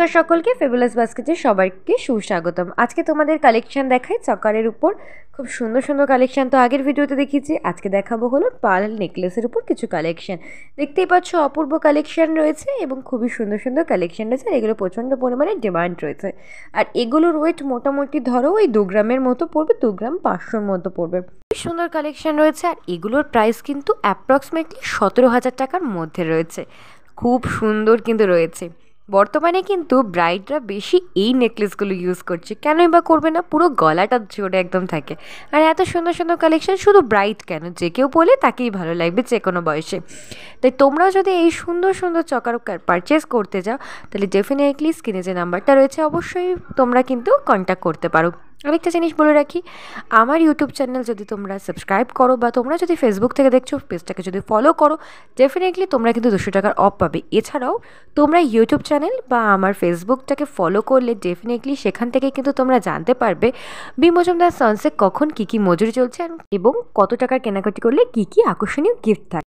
নমস্কার সকলকে, ফেবুলাস বাস্কেটে সবাইকে সুস্বাগতম। আজকে তোমাদের কালেকশন দেখাই চকারের উপর। খুব সুন্দর সুন্দর কালেকশন তো আগের ভিডিওতে দেখিয়েছি। আজকে দেখাবো হলো পার্ল নেকলেসের উপর কিছু কালেকশন। দেখতেই পাচ্ছ অপূর্ব কালেকশন রয়েছে এবং খুবই সুন্দর সুন্দর কালেকশন রয়েছে, আর এগুলো প্রচণ্ড পরিমাণে ডিমান্ড রয়েছে। আর এগুলোর ওয়েট মোটামুটি ধরো ওই 2 গ্রামের মতো পড়বে, 2 গ্রাম 500-র মতো পড়বে। সুন্দর কালেকশন রয়েছে, আর এগুলোর প্রাইস কিন্তু অ্যাপ্রক্সিমেটলি 17,000 টাকার মধ্যে রয়েছে। খুব সুন্দর কিন্তু রয়েছে। বর্তমানে কিন্তু ব্রাইডরা বেশি এই নেকলেসগুলো ইউজ করছে, কেনই বা করবে না, পুরো গলাটা জোরে একদম থাকে। আর এত সুন্দর সুন্দর কালেকশন শুধু ব্রাইড কেন, যে কেউ পরলে তাকেই ভালো লাগবে যে কোনো বয়সে। তাই তোমরাও যদি এই সুন্দর সুন্দর চকার পারচেস করতে যাও, তাহলে ডেফিনেটলি স্ক্রিনে যে নাম্বারটা রয়েছে অবশ্যই তোমরা কিন্তু কন্ট্যাক্ট করতে পারো। আরেকটা জিনিস বলে রাখি, আমার ইউটিউব চ্যানেল যদি তোমরা সাবস্ক্রাইব করো বা তোমরা যদি ফেসবুক থেকে দেখছো, পেজটাকে যদি ফলো করো, ডেফিনেটলি তোমরা কিন্তু 200 টাকার অফ পাবে। এছাড়াও তোমরা ইউটিউব চ্যানেল বা আমার ফেসবুকটাকে ফলো করলে ডেফিনেটলি সেখান থেকে কিন্তু তোমরা জানতে পারবে বি মজুমদার সন্সে কখন কী কী মজুরি চলছে এবং কত টাকার কেনাকাটি করলে কী কী আকর্ষণীয় গিফট থাকে।